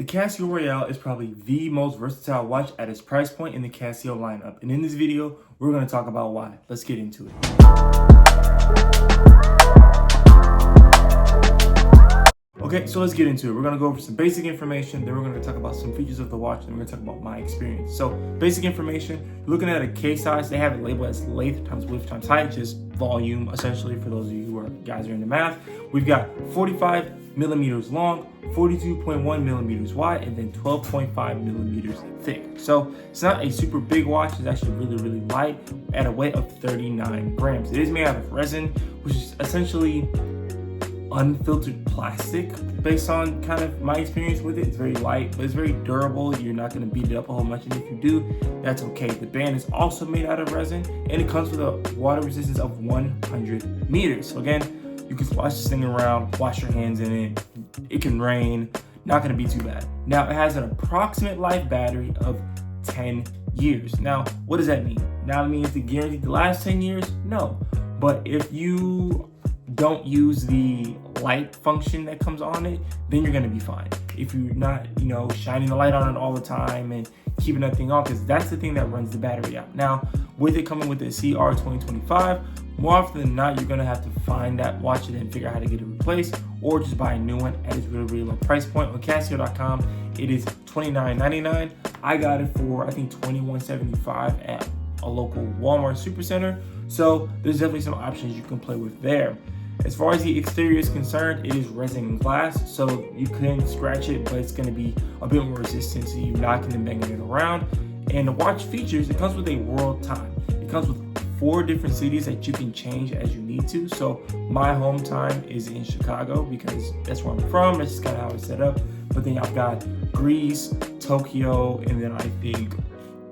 Casio Royale is probably the most versatile watch at its price point in the Casio lineup. And in this video, we're going to talk about why. Let's get into it. Okay, so let's get into it. We're going to go over some basic information, then we're going to talk about some features of the watch, and we're going to talk about my experience. So, basic information, looking at a case size, they have it labeled as length times width times height, just volume, essentially, for those of you who are guys are into math. We've got 45 millimeters long, 42.1 millimeters wide, and then 12.5 millimeters thick. So it's not a super big watch. It's actually really light at a weight of 39 grams. It is made out of resin, which is essentially unfiltered plastic based on kind of my experience with it. It's very light, but it's very durable. You're not going to beat it up a whole bunch, and if you do, that's okay. The band is also made out of resin, and it comes with a water resistance of 100 meters. So again, you can wash this thing around, wash your hands in it. It can rain, not going to be too bad. Now, it has an approximate life battery of 10 years. Now, what does that mean? Now, it means to guarantee the last 10 years? No. But if you don't use the light function that comes on it, then you're going to be fine. If you're not, shining the light on it all the time and keeping that thing on, because that's the thing that runs the battery out. Now, with it coming with the CR 2025, more often than not, you're going to have to find that watch and then figure out how to get it replaced, or just buy a new one at its really low price point. On Casio.com, it is $29.99. I got it for, I think, $21.75 at a local Walmart Supercenter. So there's definitely some options you can play with there. As far as the exterior is concerned, it is resin and glass, so you can scratch it, but it's going to be a bit more resistant to you knocking and banging it around. And the watch features, it comes with a world time. It comes with 4 different cities that you can change as you need to. So my home time is in Chicago because that's where I'm from. That's just kind of how it's set up. But then I've got Greece, Tokyo, and then I think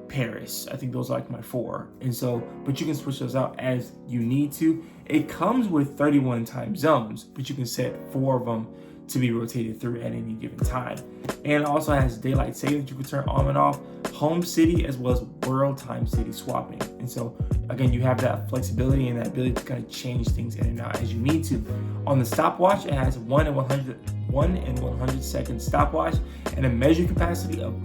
Paris. I think those are like my 4. And so, but you can switch those out as you need to. It comes with 31 time zones, but you can set 4 of them to be rotated through at any given time. And it also has daylight saving that you can turn on and off, home city, as well as world time city swapping. And so again, you have that flexibility and that ability to kind of change things in and out as you need to. On the stopwatch, it has 1 in 100 second stopwatch and a measure capacity of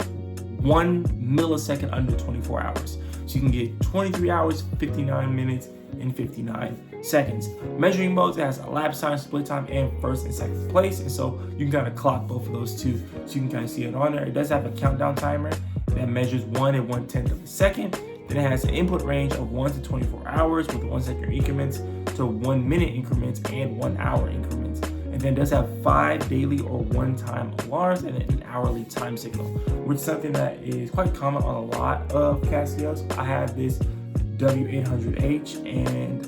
1 millisecond under 24 hours. So you can get 23 hours, 59 minutes, and 59 seconds. Measuring modes, it has a lapse time, split time, and first and second place. And so you can kind of clock both of those too. So you can kind of see it on there. It does have a countdown timer that measures 1 and 1/10 of a second. Then it has an input range of 1 to 24 hours with 1 second increments to 1 minute increments and 1 hour increments. And then it does have 5 daily or one-time alarms and an hourly time signal, which is something that is quite common on a lot of Casios. I have this W800H and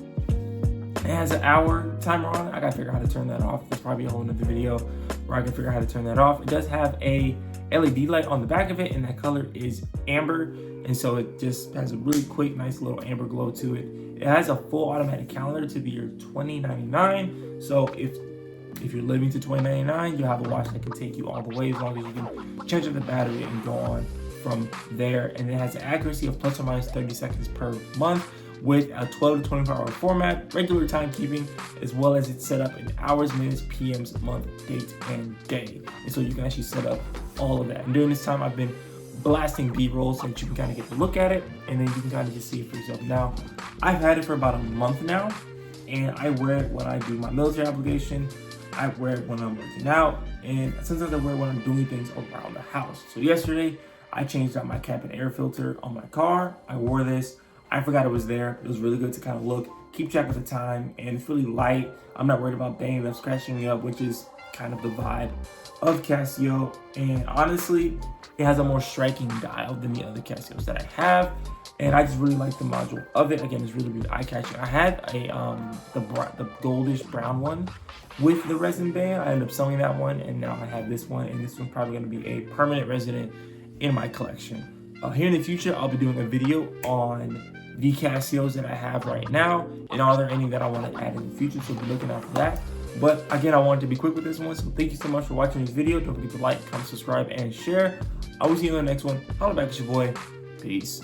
it has an hour timer on it. I gotta figure out how to turn that off. There's probably a whole nother video where I can figure out how to turn that off. It does have a LED light on the back of it, and that color is amber. And so it just has a really quick, nice little amber glow to it. It has a full automatic calendar to the year 2099. So if you're living to 2099, you'll have a watch that can take you all the way as long as you can change up the battery and go on from there. And it has an accuracy of plus or minus 30 seconds per month with a 12 to 24 hour format, regular timekeeping, as well as it's set up in hours, minutes, PMs, month, date, and day. And so you can actually set up all of that. And during this time, I've been blasting B-rolls so that you can kind of get to look at it, and then you can kind of just see it for yourself. Now, I've had it for about a month now, and I wear it when I do my military obligation. I wear it when I'm working out, and sometimes I wear it when I'm doing things around the house. So yesterday, I changed out my cap and air filter on my car. I wore this. I forgot it was there. It was really good to kind of look, keep track of the time, and it's really light. I'm not worried about banging up, scratching me up, which is kind of the vibe of Casio. And honestly, it has a more striking dial than the other Casios that I have. And I just really like the module of it. Again, it's really eye-catching. I had the goldish brown one with the resin band. I ended up selling that one, and now I have this one, and this one's probably going to be a permanent resident in my collection. Here in the future, I'll be doing a video on the Casios that I have right now, and are there any that I want to add in the future, so be looking out for that. But again, I wanted to be quick with this one, so thank you so much for watching this video. Don't forget to like, comment, subscribe, and share. I will see you in the next one. Holla back at your boy. Peace.